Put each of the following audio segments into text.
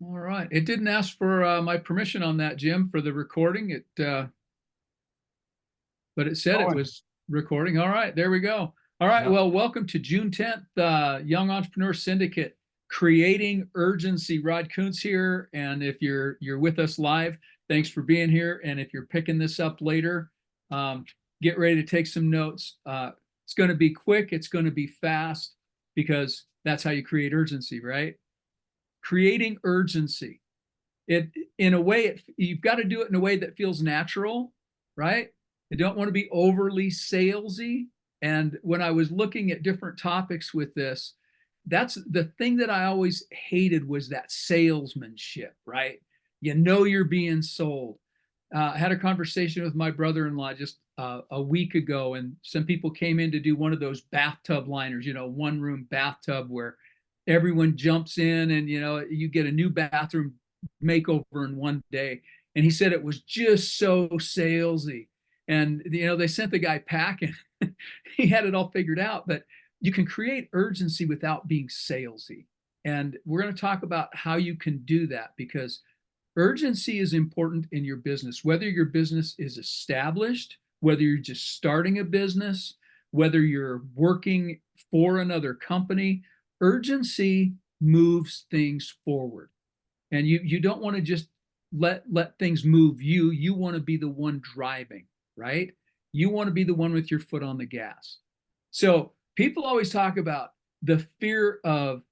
All right. It didn't ask for my permission on that, Jim, for the recording. But it said it Oh, was recording. All right, there we go. All right. yeah. Well, welcome to June 10th, Young Entrepreneur Syndicate, creating urgency. Rod Kuntz here, and if you're with us live, thanks for being here. And if you're picking this up later, um, get ready to take some notes. It's going to be quick. It's going to be fast because that's how you create urgency, right? Creating urgency. It in a way, you've got to do it in a way that feels natural, right? You don't want to be overly salesy. And when I was looking at different topics with this, that's the thing that I always hated was that salesmanship, right? You know you're being sold. I had a conversation with my brother-in-law just a week ago, and some people came in to do one of those bathtub liners, one room bathtub where everyone jumps in and you get a new bathroom makeover in one day. And he said it was just so salesy. And they sent the guy packing. He had it all figured out, but you can create urgency without being salesy. And we're going to talk about how you can do that because urgency is important in your business, whether your business is established, whether you're just starting a business, whether you're working for another company. Urgency moves things forward. And you don't want to just let things move you. You want to be the one driving, right? You want to be the one with your foot on the gas. So people always talk about the fear of,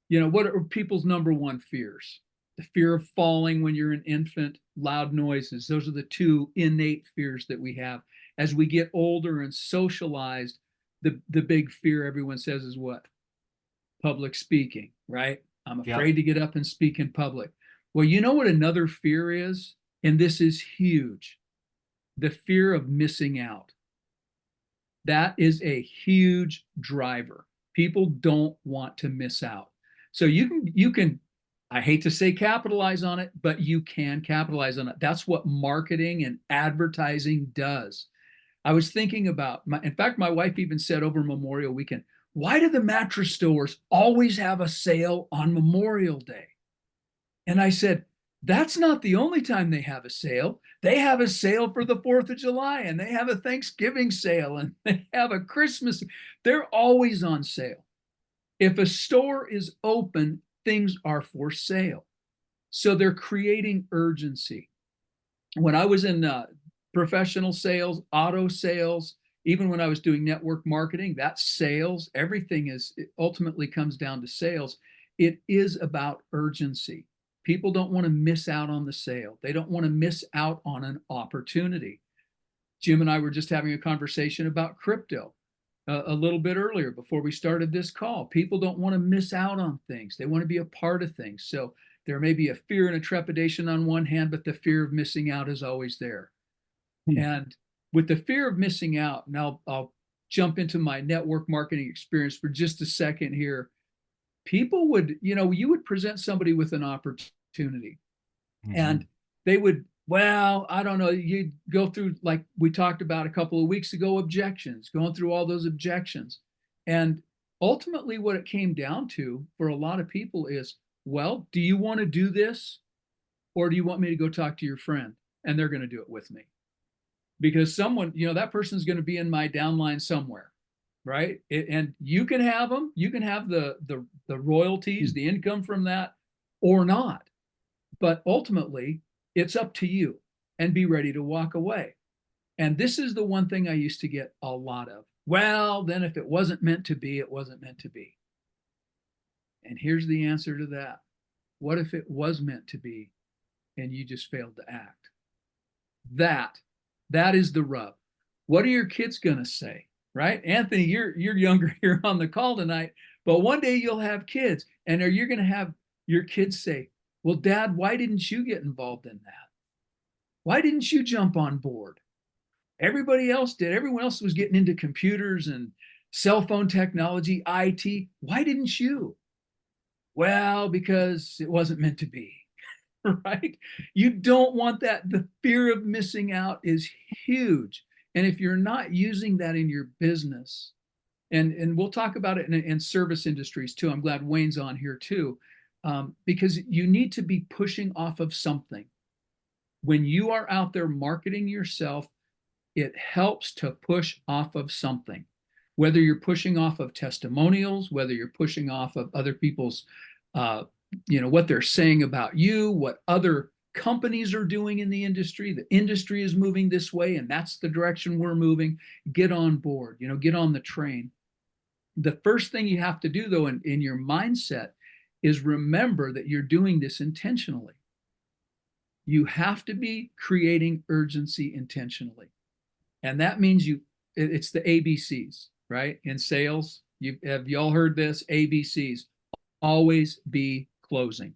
what are people's number one fears? The fear of falling when you're an infant, loud noises. Those are the two innate fears that we have. As we get older and socialized, the big fear everyone says is what? Public speaking, right? I'm Yep. afraid to get up and speak in public. Well, you know what another fear is? And this is huge, the fear of missing out. That is a huge driver. People don't want to miss out. So you can I hate to say capitalize on it, but you can capitalize on it. That's what marketing and advertising does. I was thinking about in fact, my wife even said over Memorial Weekend, why do the mattress stores always have a sale on Memorial Day? And I said, that's not the only time they have a sale. They have a sale for the 4th of July, and they have a Thanksgiving sale, and they have a Christmas. They're always on sale. If a store is open, things are for sale. So they're creating urgency. When I was in professional sales, auto sales, even when I was doing network marketing, that's sales. Everything it ultimately comes down to sales. It is about urgency. People don't want to miss out on the sale. They don't want to miss out on an opportunity. Jim and I were just having a conversation about crypto a little bit earlier before we started this call. People don't want to miss out on things. They want to be a part of things. So there may be a fear and a trepidation on one hand, but the fear of missing out is always there. Hmm. And with the fear of missing out, now I'll jump into my network marketing experience for just a second here. People would, you would present somebody with an opportunity and Mhm. they would, well, I don't know, you go through, like we talked about a couple of weeks ago, objections, going through all those objections. And ultimately, what it came down to for a lot of people is, well, do you want to do this? Or do you want me to go talk to your friend and they're going to do it with me? Because someone, that person's going to be in my downline somewhere, right? And you can have them, you can have the royalties, Hmm. the income from that, or not. But ultimately, it's up to you and be ready to walk away. And this is the one thing I used to get a lot of. Well, then if it wasn't meant to be, it wasn't meant to be. And here's the answer to that. What if it was meant to be and you just failed to act? That that is the rub. What are your kids going to say? Right? Anthony, you're younger here on the call tonight, but one day you'll have kids and are you going to have your kids say, "Well, Dad, why didn't you get involved in that? Why didn't you jump on board? Everybody else did. Everyone else was getting into computers and cell phone technology, IT. Why didn't you?" Well, because it wasn't meant to be. Right? You don't want that. The fear of missing out is huge. And if you're not using that in your business, and we'll talk about it in service industries too. I'm glad Wayne's on here too. because you need to be pushing off of something. When you are out there marketing yourself, it helps to push off of something. Whether you're pushing off of testimonials, whether you're pushing off of other people's, what they're saying about you, what other companies are doing in the industry is moving this way, and that's the direction we're moving. Get on board, get on the train. The first thing you have to do, though, in your mindset is remember that you're doing this intentionally. You have to be creating urgency intentionally. And that means it's the ABCs, right? In sales, have y'all heard this? ABCs, always be closing.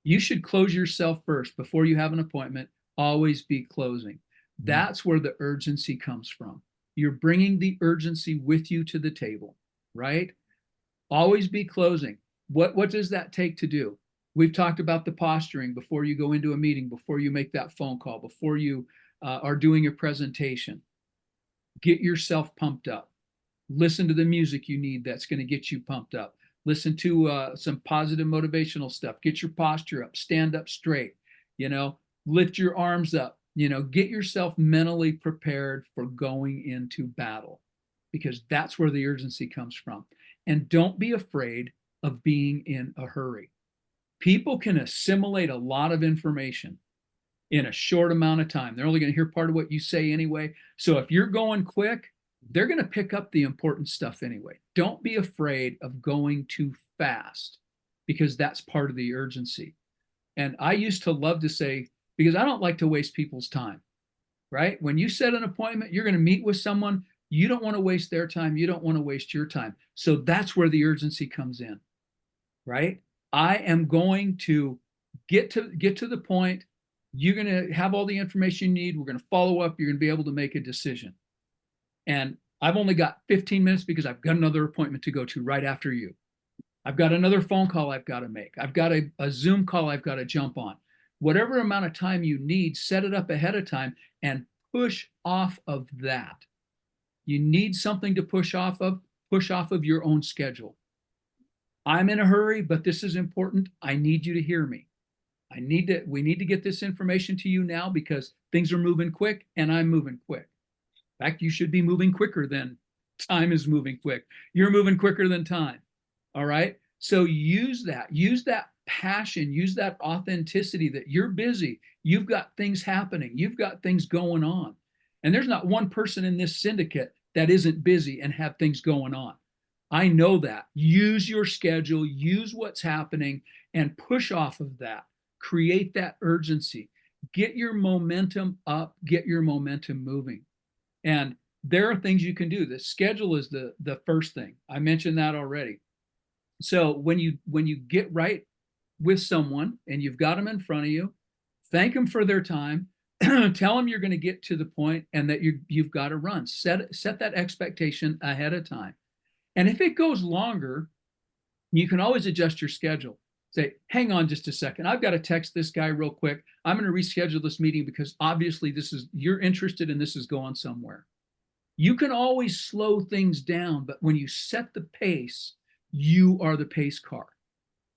You should close yourself first before you have an appointment. Always be closing. That's where the urgency comes from. You're bringing the urgency with you to the table, right? Always be closing. What does that take to do? We've talked about the posturing before you go into a meeting, before you make that phone call, before you are doing a presentation. Get yourself pumped up. Listen to the music you need that's going to get you pumped up. Listen to some positive motivational stuff. Get your posture up. Stand up straight. Lift your arms up. Get yourself mentally prepared for going into battle, because that's where the urgency comes from. And don't be afraid of being in a hurry. People can assimilate a lot of information in a short amount of time. They're only going to hear part of what you say anyway. So if you're going quick, they're going to pick up the important stuff anyway. Don't be afraid of going too fast, because that's part of the urgency. And I used to love to say, because I don't like to waste people's time, right? When you set an appointment, you're going to meet with someone. You don't want to waste their time. You don't want to waste your time. So that's where the urgency comes in, right? I am going to get to the point. You're going to have all the information you need. We're going to follow up. You're going to be able to make a decision. And I've only got 15 minutes because I've got another appointment to go to right after you. I've got another phone call I've got to make. I've got a Zoom call I've got to jump on. Whatever amount of time you need, set it up ahead of time and push off of that. You need something to push off of your own schedule. I'm in a hurry, but this is important. I need you to hear me. We need to get this information to you now because things are moving quick and I'm moving quick. In fact, you should be moving quicker than time is moving quick. You're moving quicker than time. All right. So use that passion, use that authenticity that you're busy. You've got things happening. You've got things going on. And there's not one person in this syndicate that isn't busy and have things going on. I know that. Use your schedule, use what's happening and push off of that. Create that urgency. Get your momentum up, get your momentum moving. And there are things you can do. The schedule is the first thing. I mentioned that already. So when you get right with someone and you've got them in front of you, thank them for their time. Tell them you're going to get to the point and that you've got to run. Set that expectation ahead of time. And if it goes longer, you can always adjust your schedule. Say, hang on just a second. I've got to text this guy real quick. I'm going to reschedule this meeting because obviously you're interested in this is going somewhere. You can always slow things down, but when you set the pace, you are the pace car.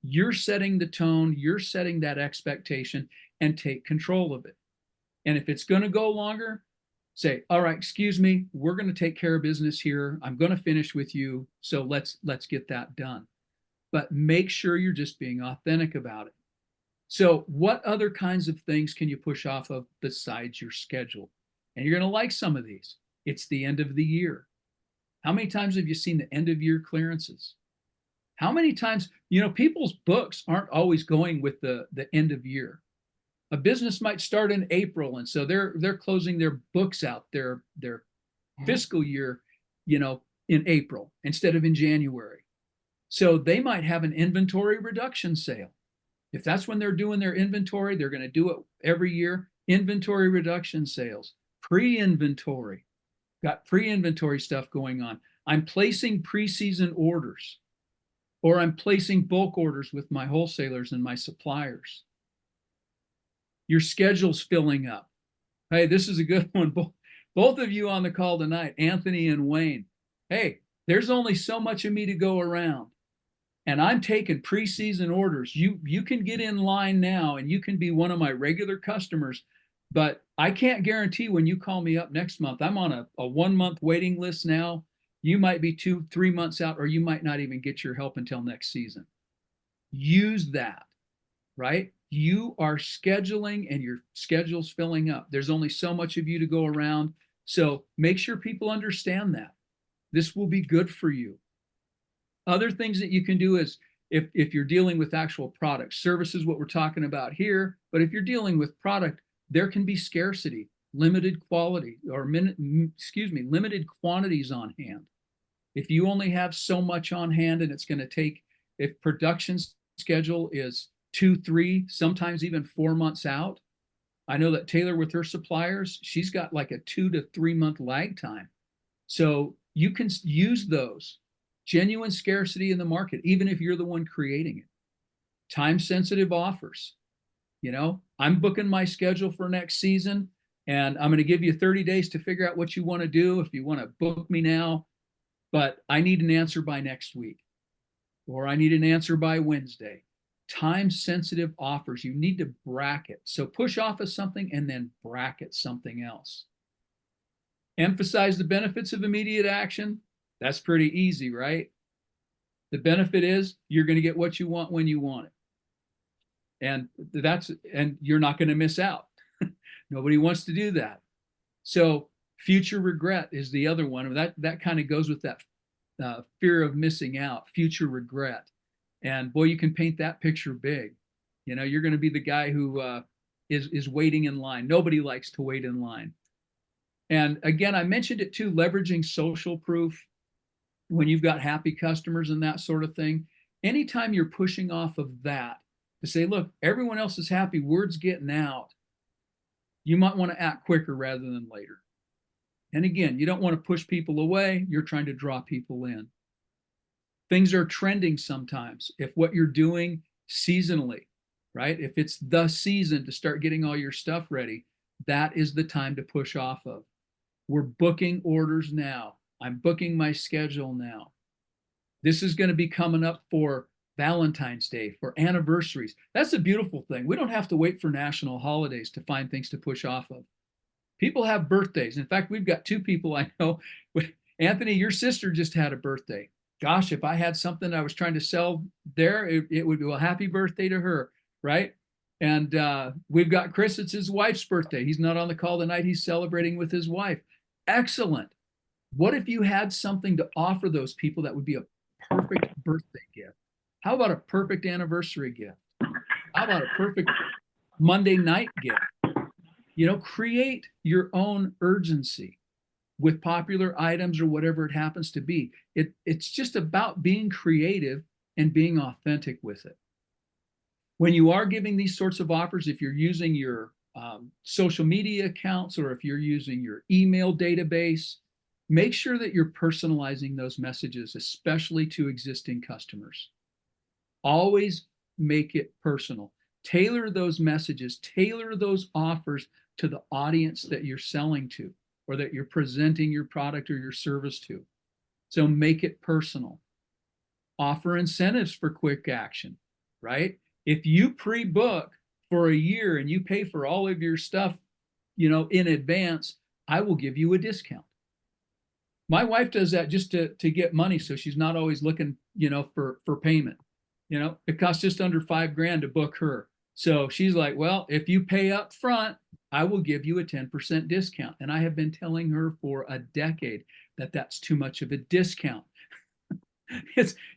You're setting the tone, you're setting that expectation, and take control of it. And if it's going to go longer, say, all right, excuse me, we're going to take care of business here. I'm going to finish with you. So let's get that done. But make sure you're just being authentic about it. So what other kinds of things can you push off of besides your schedule? And you're going to like some of these. It's the end of the year. How many times have you seen the end of year clearances? How many times, people's books aren't always going with the end of year. A business might start in April, and so they're closing their books out, their fiscal year, in April instead of in January. So they might have an inventory reduction sale. If that's when they're doing their inventory, they're going to do it every year. Inventory reduction sales, pre-inventory, got pre-inventory stuff going on. I'm placing pre-season orders, or I'm placing bulk orders with my wholesalers and my suppliers. Your schedule's filling up. Hey, this is a good one. Both of you on the call tonight, Anthony and Wayne. Hey, there's only so much of me to go around. and I'm taking preseason orders. You can get in line now and you can be one of my regular customers, but I can't guarantee when you call me up next month. I'm on a 1 month waiting list now. You might be 2, 3 months out, or you might not even get your help until next season. Use that, right? You are scheduling and your schedule's filling up. There's only so much of you to go around. So make sure people understand that. This will be good for you. Other things that you can do is if you're dealing with actual products, services, what we're talking about here, but if you're dealing with product, there can be scarcity, limited quality, or limited quantities on hand. If you only have so much on hand and it's going to take, if production schedule is 2, 3, sometimes even 4 months out. I know that Taylor with her suppliers, she's got like a 2 to 3 month lag time. So you can use those. Genuine scarcity in the market, even if you're the one creating it. Time sensitive offers. You know, I'm booking my schedule for next season and I'm going to give you 30 days to figure out what you want to do. If you want to book me now, but I need an answer by next week, or I need an answer by Wednesday. Time sensitive offers, you need to bracket. So push off of something and then bracket something else. Emphasize the benefits of immediate action. That's pretty easy, right? The benefit is you're going to get what you want when you want it. And you're not going to miss out. Nobody wants to do that. So future regret is the other one. That kind of goes with that fear of missing out, future regret. And boy, you can paint that picture big. You know, you're going to be the guy who is waiting in line. Nobody likes to wait in line. And again, I mentioned it too, leveraging social proof when you've got happy customers and that sort of thing. Anytime you're pushing off of that to say, look, everyone else is happy, word's getting out, you might want to act quicker rather than later. And again, you don't want to push people away. You're trying to draw people in. Things are trending sometimes. If what you're doing seasonally, right? If it's the season to start getting all your stuff ready, that is the time to push off of. We're booking orders now. I'm booking my schedule now. This is going to be coming up for Valentine's Day, for anniversaries. That's a beautiful thing. We don't have to wait for national holidays to find things to push off of. People have birthdays. In fact, we've got 2 people I know. Anthony, your sister just had a birthday. Gosh, if I had something I was trying to sell there, it would be, well, happy birthday to her, right? And we've got Chris, it's his wife's birthday. He's not on the call tonight. He's celebrating with his wife. Excellent. What if you had something to offer those people that would be a perfect birthday gift? How about a perfect anniversary gift? How about a perfect Monday night gift? You know, create your own urgency with popular items or whatever it happens to be. It's just about being creative and being authentic with it. When you are giving these sorts of offers, if you're using your social media accounts or if you're using your email database, make sure that you're personalizing those messages, especially to existing customers. Always make it personal. Tailor those messages, tailor those offers to the audience that you're selling to or that you're presenting your product or your service to. So make it personal. Offer incentives for quick action, right? If you pre-book for a year and you pay for all of your stuff, you know, in advance, I will give you a discount. My wife does that just to get money, so she's not always looking, you know, for payment. You know, it costs just under $5,000 to book her. So she's like, well, if you pay up front, I will give you a 10% discount. And I have been telling her for a decade that that's too much of a discount.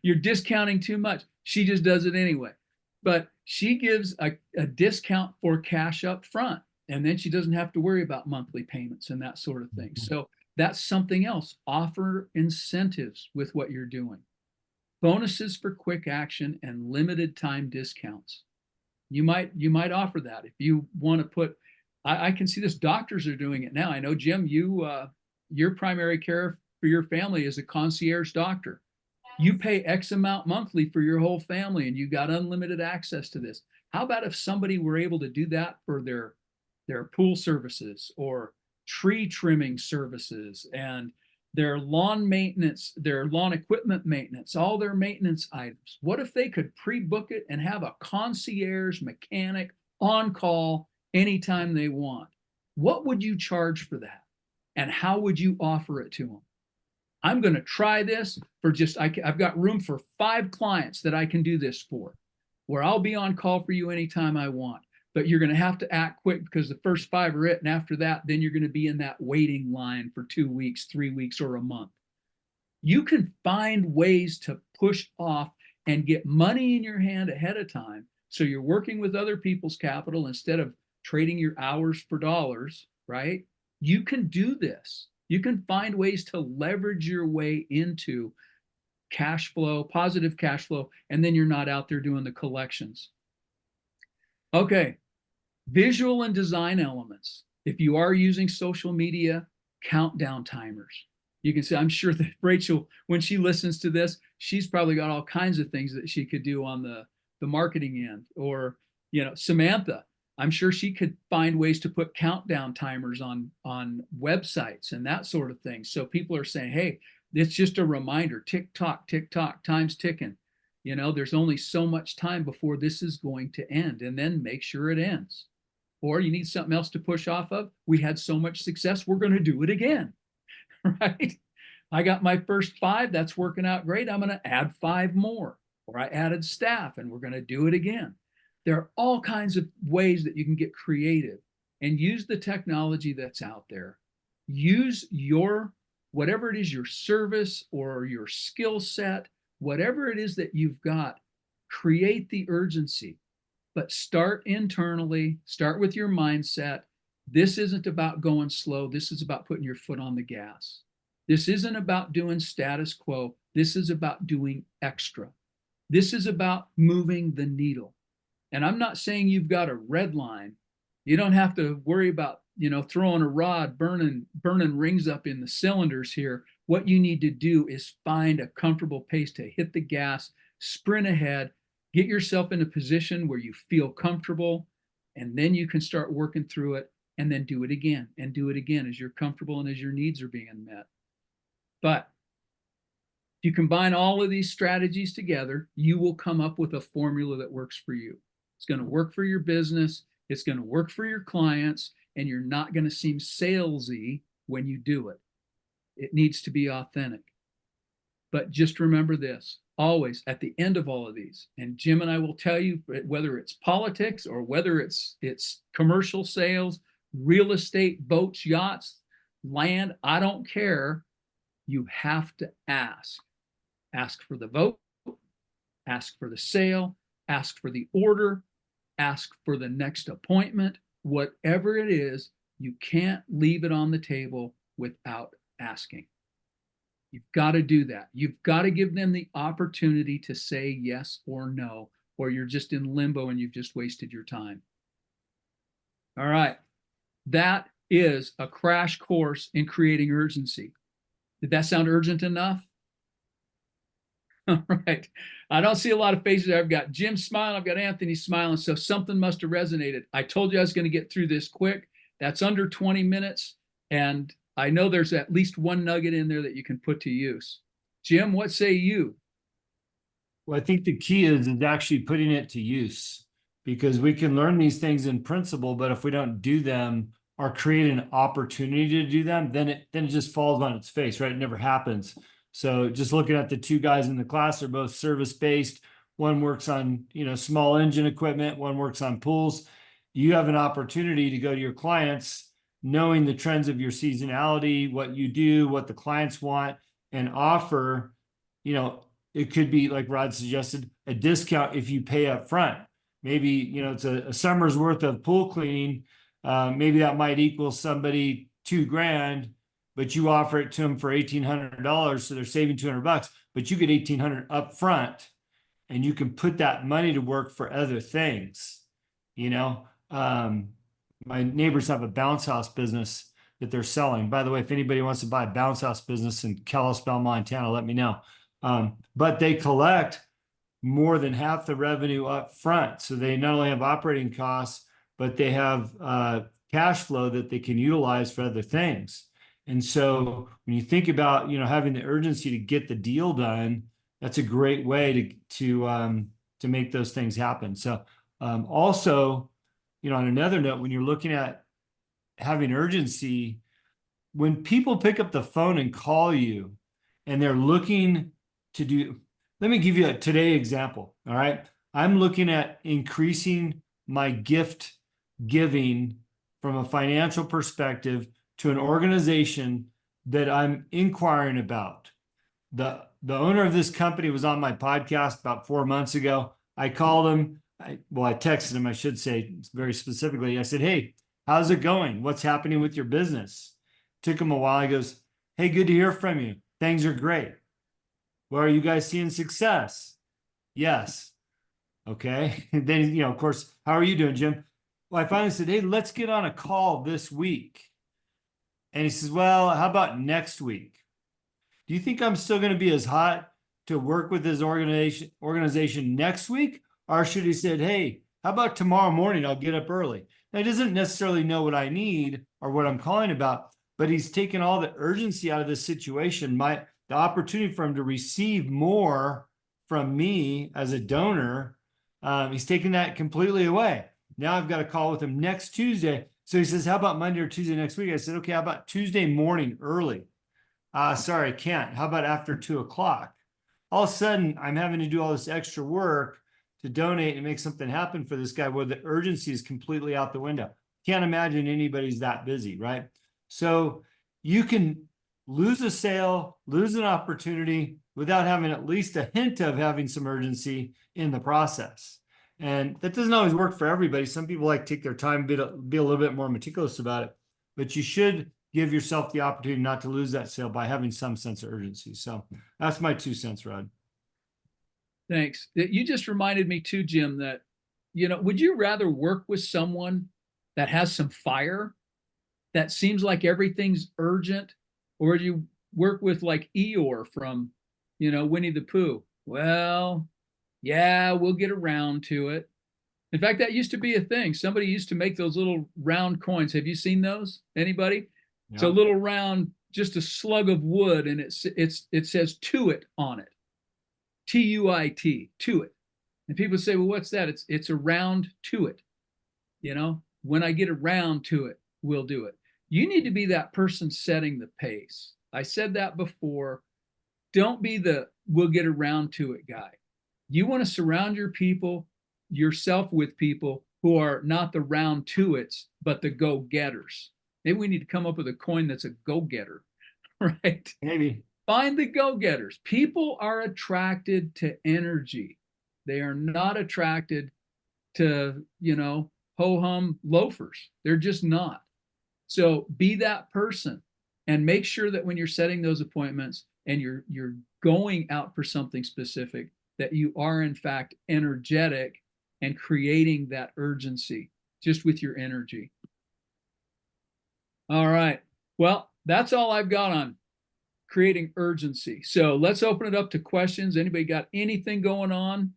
You're discounting too much. She just does it anyway. But she gives a discount for cash up front. And then she doesn't have to worry about monthly payments and that sort of thing. So that's something else. Offer incentives with what you're doing. Bonuses for quick action and limited time discounts. You might offer that if you want to put. I can see this. Doctors are doing it now. I know, Jim, your primary care for your family is a concierge doctor. You pay X amount monthly for your whole family, and you got unlimited access to this. How about if somebody were able to do that for their pool services or tree trimming services and their lawn maintenance, their lawn equipment maintenance, all their maintenance items. What if they could pre-book it and have a concierge mechanic on call anytime they want? What would you charge for that? And how would you offer it to them? I'm going to try this for just, I've got room for 5 clients that I can do this for, where I'll be on call for you anytime I want. But you're going to have to act quick because the first 5 are it. And after that, then you're going to be in that waiting line for 2 weeks, 3 weeks, or a month. You can find ways to push off and get money in your hand ahead of time. So you're working with other people's capital instead of trading your hours for dollars, right? You can do this. You can find ways to leverage your way into cash flow, positive cash flow, and then you're not out there doing the collections. Okay, visual and design elements. If you are using social media, countdown timers. You can see, I'm sure that Rachel, when she listens to this, she's probably got all kinds of things that she could do on the marketing end. Or, Samantha, I'm sure she could find ways to put countdown timers on websites and that sort of thing. So people are saying, hey, it's just a reminder, tick tock, time's ticking. There's only so much time before this is going to end, and then make sure it ends. Or you need something else to push off of. We had so much success, we're going to do it again, right? I got my first 5, that's working out great. I'm going to add 5 more. Or I added staff and we're going to do it again. There are all kinds of ways that you can get creative and use the technology that's out there. Use whatever it is, your service or your skill set, whatever it is that you've got, create the urgency. But start internally, start with your mindset. This isn't about going slow. This is about putting your foot on the gas. This isn't about doing status quo. This is about doing extra. This is about moving the needle. And I'm not saying you've got a red line. You don't have to worry about, throwing a rod, burning rings up in the cylinders here. What you need to do is find a comfortable pace to hit the gas, sprint ahead, get yourself in a position where you feel comfortable, and then you can start working through it, and then do it again and do it again as you're comfortable and as your needs are being met. But if you combine all of these strategies together, you will come up with a formula that works for you. It's going to work for your business. It's going to work for your clients, and you're not going to seem salesy when you do it. It needs to be authentic. But just remember this, always at the end of all of these, and Jim and I will tell you, whether it's politics or whether it's commercial sales, real estate, boats, yachts, land, I don't care. You have to ask. Ask for the vote, ask for the sale, ask for the order, ask for the next appointment. Whatever it is, you can't leave it on the table without asking. You've got to do that. You've got to give them the opportunity to say yes or no, or you're just in limbo and you've just wasted your time. All right. That is a crash course in creating urgency. Did that sound urgent enough? All right. I don't see a lot of faces there. I've got Jim smiling. I've got Anthony smiling. So something must have resonated. I told you I was going to get through this quick. That's under 20 minutes. And I know there's at least one nugget in there that you can put to use. Jim, what say you? Well, I think the key is actually putting it to use, because we can learn these things in principle, but if we don't do them or create an opportunity to do them, then it just falls on its face, right? It never happens. So just looking at the 2 guys in the class, they're both service-based. One works on, small engine equipment, one works on pools. You have an opportunity to go to your clients, knowing the trends of your seasonality, what you do, what the clients want, and offer, it could be, like Rod suggested, a discount if you pay up front. Maybe, it's a summer's worth of pool cleaning. Maybe that might equal somebody $2,000, but you offer it to them for $1,800. So they're saving $200, but you get $1,800 up front, and you can put that money to work for other things. My neighbors have a bounce house business that they're selling. By the way, if anybody wants to buy a bounce house business in Kalispell, Montana, let me know. But they collect more than half the revenue up front. So they not only have operating costs, but they have cash flow that they can utilize for other things. And so when you think about, having the urgency to get the deal done, that's a great way to make those things happen. So also, on another note, when you're looking at having urgency, when people pick up the phone and call you and they're looking to do, let me give you a today example. All right. I'm looking at increasing my gift giving from a financial perspective to an organization that I'm inquiring about. The owner of this company was on my podcast about 4 months ago. I called him. I texted him, I should say very specifically. I said, "Hey, how's it going? What's happening with your business?" Took him a while. He goes, "Hey, good to hear from you. Things are great. Well, are you guys seeing success?" "Yes." "Okay." And then, of course, "How are you doing, Jim?" Well, I finally said, "Hey, let's get on a call this week." And he says, "Well, how about next week? Do you think I'm still going to be as hot to work with this organization next week? Or should he said, hey, how about tomorrow morning? I'll get up early." Now, he doesn't necessarily know what I need or what I'm calling about, but he's taken all the urgency out of this situation. The opportunity for him to receive more from me as a donor, he's taken that completely away. Now I've got a call with him next Tuesday. So he says, how about Monday or Tuesday next week? I said, okay, how about Tuesday morning early? Sorry, I can't. How about after 2 o'clock? All of a sudden, I'm having to do all this extra work to donate and make something happen for this guy where the urgency is completely out the window. Can't imagine anybody's that busy, right? So you can lose a sale, lose an opportunity without having at least a hint of having some urgency in the process. And that doesn't always work for everybody. Some people like to take their time, be a little bit more meticulous about it, but you should give yourself the opportunity not to lose that sale by having some sense of urgency. So that's my 2 cents, Rod. Thanks. You just reminded me too, Jim, that, would you rather work with someone that has some fire, that seems like everything's urgent, or do you work with like Eeyore from, Winnie the Pooh? Well, yeah, we'll get around to it. In fact, that used to be a thing. Somebody used to make those little round coins. Have you seen those? Anybody? It's a little round, just a slug of wood, and it says "to it" on it. TUIT, to it. And people say, well, what's that? It's around to it. When I get around to it, we'll do it. You need to be that person setting the pace. I said that before. Don't be the we'll get around to it guy. You want to surround yourself with people who are not the round to it's, but the go-getters. Maybe we need to come up with a coin that's a go-getter, right? Maybe. Find the go-getters. People are attracted to energy. They are not attracted to, ho-hum loafers. They're just not. So be that person and make sure that when you're setting those appointments and you're going out for something specific, that you are in fact energetic and creating that urgency just with your energy. All right. Well, that's all I've got on creating urgency. So let's open it up to questions. Anybody got anything going on?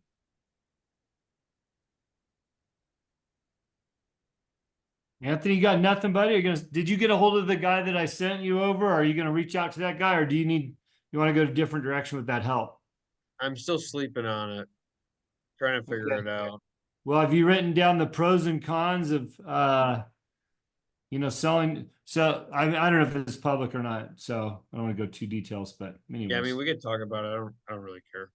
Anthony, you got nothing, buddy? Did you get a hold of the guy that I sent you over? Or are you going to reach out to that guy, or you want to go a different direction with that help? I'm still sleeping on it, trying to figure it out. Well, have you written down the pros and cons of selling? So I don't know if it's public or not, so I don't want to go too details, but anyways. Yeah, I mean, we could talk about it. I don't really care.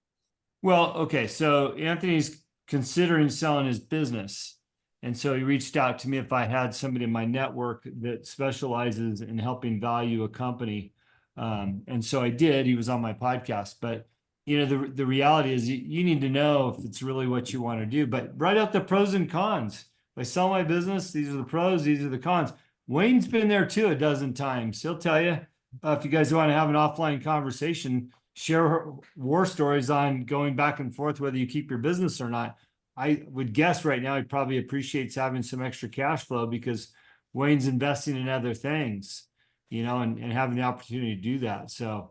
Well, okay, so Anthony's considering selling his business. And so he reached out to me if I had somebody in my network that specializes in helping value a company. And so I did. He was on my podcast. But the reality is you need to know if it's really what you want to do. But write out the pros and cons. If I sell my business, these are the pros, these are the cons. Wayne's been there too a dozen times. He'll tell you if you guys want to have an offline conversation, share war stories on going back and forth, whether you keep your business or not. I would guess right now he probably appreciates having some extra cash flow because Wayne's investing in other things, and having the opportunity to do that. So,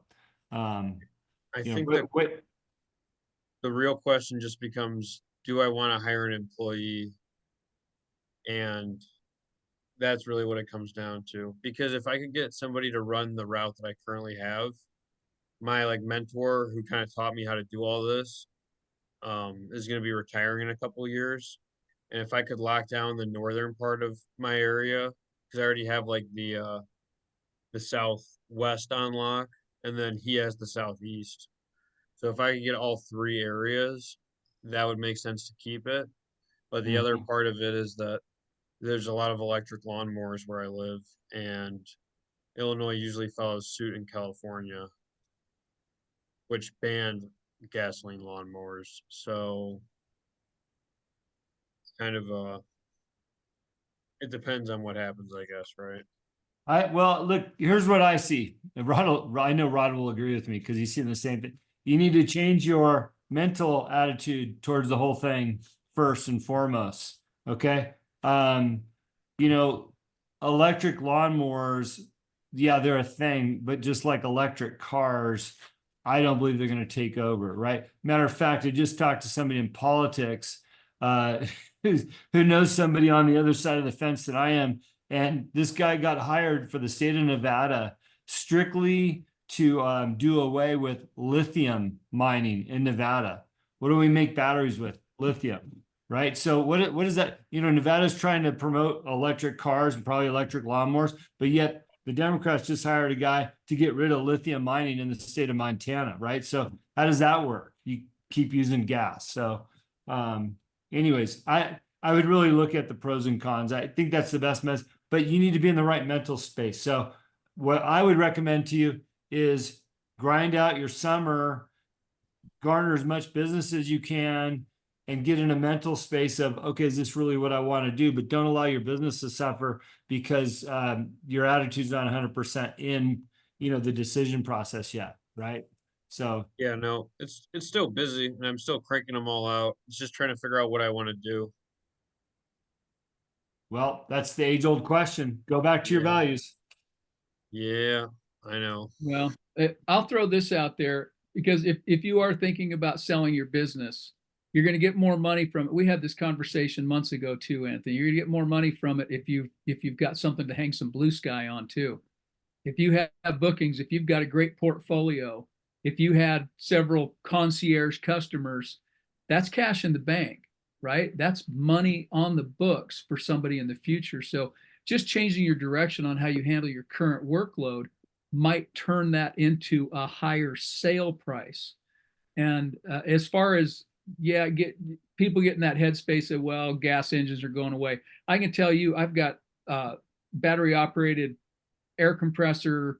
I think that the real question just becomes, do I want to hire an employee? And that's really what it comes down to. Because if I could get somebody to run the route that I currently have, my like mentor who kind of taught me how to do all this, is going to be retiring in a couple of years. And if I could lock down the northern part of my area, because I already have like the southwest on lock, and then he has the southeast. So if I could get all three areas, that would make sense to keep it. But the other Mhm. part of it is that there's a lot of electric lawnmowers where I live, and Illinois usually follows suit in California, which banned gasoline lawnmowers. So it's kind of it depends on what happens, I guess, right? Well, look, here's what I see. And I know Rod will agree with me because he's seeing the same thing. You need to change your mental attitude towards the whole thing first and foremost. Okay. Um, you know, electric lawnmowers, yeah, they're a thing, but just like electric cars, I don't believe they're going to take over, right? Matter of fact, I just talked to somebody in politics, uh, who knows somebody on the other side of the fence that I am. And this guy got hired for the state of Nevada strictly to do away with lithium mining in Nevada. What do we make batteries with? Lithium, right? So what is that? You know, Nevada's trying to promote electric cars and probably electric lawnmowers, but yet the Democrats just hired a guy to get rid of lithium mining in the state of Montana, right? So how does that work? You keep using gas. So anyways, I would really look at the pros and cons. I think that's the best message, but you need to be in the right mental space. So what I would recommend to you is grind out your summer, garner as much business as you can, and get in a mental space of, okay, is this really what I want to do? But don't allow your business to suffer because your attitude's not 100% in, the decision process yet, right? So Yeah, no, it's still busy, and I'm still cranking them all out. It's just trying to figure out what I want to do. well, that's the age-old question. Go back to your Yeah, values. yeah, I know. Well, I'll throw this out there because if you are thinking about selling your business, you're going to get more money from it. We had this conversation months ago too, Anthony. You're going to get more money from it if you've got something to hang some blue sky on too. If you have bookings, if you've got a great portfolio, if you had several concierge customers, that's cash in the bank, right? That's money on the books for somebody in the future. So just changing your direction on how you handle your current workload might turn that into a higher sale price. And as far as get people get in that headspace of, well, gas engines are going away. I can tell you, I've got battery operated air compressor,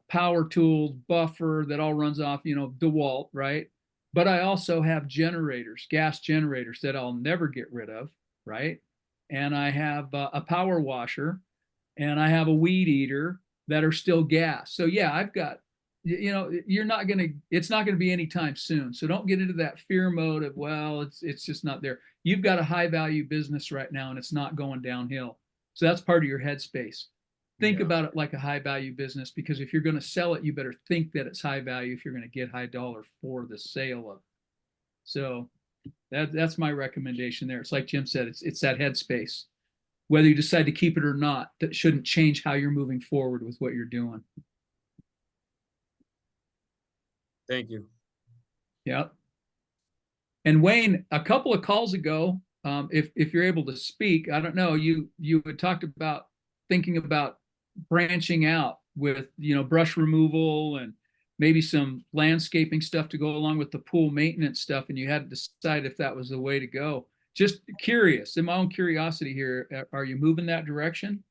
power tools, buffer that all runs off, DeWalt, right? But I also have generators, gas generators that I'll never get rid of, right? And I have a power washer and I have a weed eater that are still gas. So yeah, I've got, it's not going to be anytime soon. So don't get into that fear mode of, well, it's just not there. You've got a high value business right now and it's not going downhill. So that's part of your headspace. Think Yeah, about it like a high value business, because if you're going to sell it, you better think that it's high value if you're going to get high dollar for the sale of it. So that's my recommendation there. It's like Jim said, it's that headspace. Whether you decide to keep it or not, that shouldn't change how you're moving forward with what you're doing. thank you. Yep. And Wayne, a couple of calls ago, if you're able to speak, I don't know, you had talked about thinking about branching out with brush removal and maybe some landscaping stuff to go along with the pool maintenance stuff, and you had to decide if that was the way to go. Just curious, in my own curiosity here, are you moving that direction?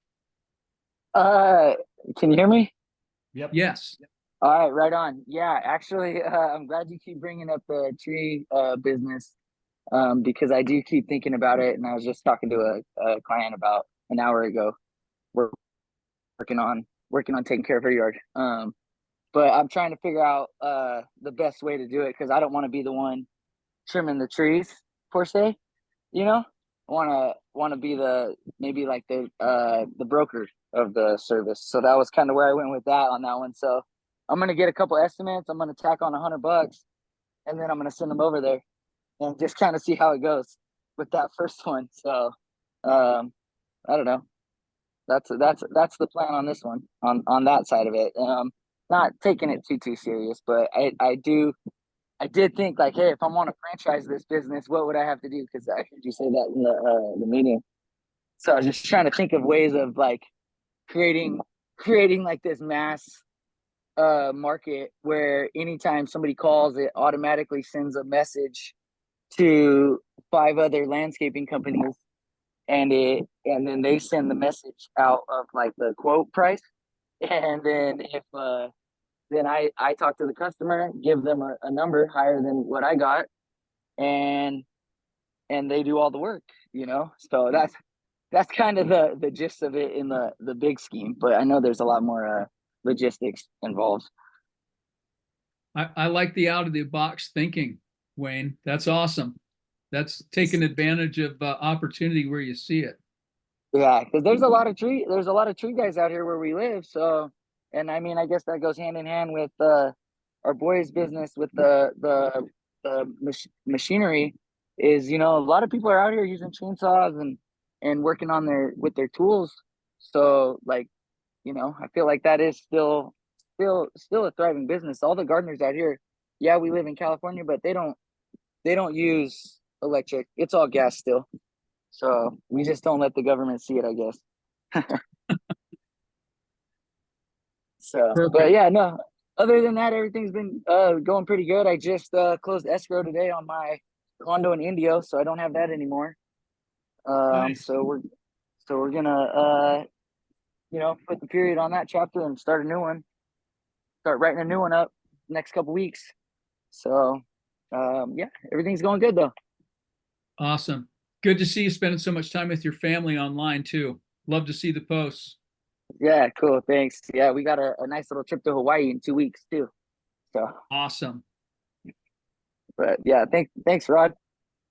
Uh, can you hear me? Yep. Yes. All right, right on. Yeah, actually, I'm glad you keep bringing up the tree business, because I do keep thinking about it, and I was just talking to a client about an hour ago. We're working on taking care of her yard. But I'm trying to figure out the best way to do it because I don't want to be the one trimming the trees per se. You know, want to be maybe like the broker of the service. So that was kind of where I went with that on that one. So I'm gonna get a couple estimates. I'm gonna tack on $100, and then I'm gonna send them over there and just kind of see how it goes with that first one. So I don't know. That's the plan on this one, on that side of it. Not taking it too serious, but I did think like, hey, if I want to franchise this business, what would I have to do? Because I heard you say that in the meeting. So I was just trying to think of ways of like creating like this mass market where anytime somebody calls, it automatically sends a message to 5 other landscaping companies, and then they send the message out of like the quote price, and then if then I talk to the customer, give them a number higher than what I got, and they do all the work, you know. So that's kind of the gist of it in the big scheme, but I know there's a lot more logistics involved. I like the out of the box thinking, Wayne. That's awesome. That's taking advantage of opportunity where you see it. Yeah, because there's a lot of tree guys out here where we live. So, and I mean, I guess that goes hand in hand with our boys' business with the machinery. Is, you know, a lot of people are out here using chainsaws and working on with their tools. So, like, you know, I feel like that is still a thriving business. All the gardeners out here, yeah, we live in California, but they don't use electric. It's all gas still. So we just don't let the government see it, I guess. So, but Perfect. yeah, no. Other than that, everything's been going pretty good. I just closed escrow today on my condo in Indio, so I don't have that anymore. Nice. So we're gonna you know, put the period on that chapter and start a new one. Start writing a new one up next couple weeks. So yeah, everything's going good though. Awesome. Good to see you spending so much time with your family online too. Love to see the posts. Yeah, cool. Thanks. Yeah, we got a nice little trip to Hawaii in 2 weeks too. So, Awesome. but yeah, thanks, Rod.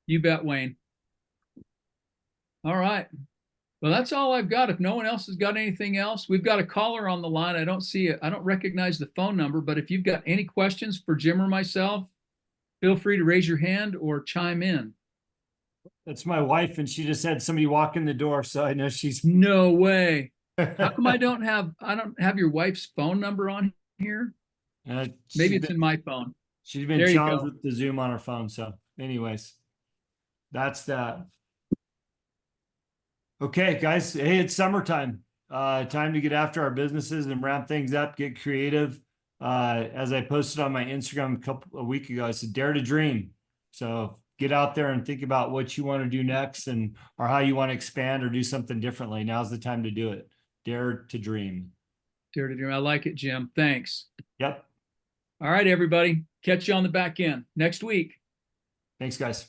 You bet, Wayne. All right. Well, that's all I've got. If no one else has got anything else, we've got a caller on the line. I don't see it. I don't recognize the phone number, but if you've got any questions for Jim or myself, feel free to raise your hand or chime in. That's my wife, and she just had somebody walk in the door, so I know she's. No way. How come I don't have your wife's phone number on here? Maybe it's in my phone. She's been There you challenged go. with the Zoom on her phone. So, anyways, that's that. Okay, guys. Hey, it's summertime. Time to get after our businesses and ramp things up, get creative. As I posted on my Instagram a week ago, I said, dare to dream. So get out there and think about what you want to do next and or how you want to expand or do something differently. Now's the time to do it. Dare to dream. Dare to dream. I like it, Jim. Thanks. Yep. All right, everybody. Catch you on the back end next week. Thanks, guys.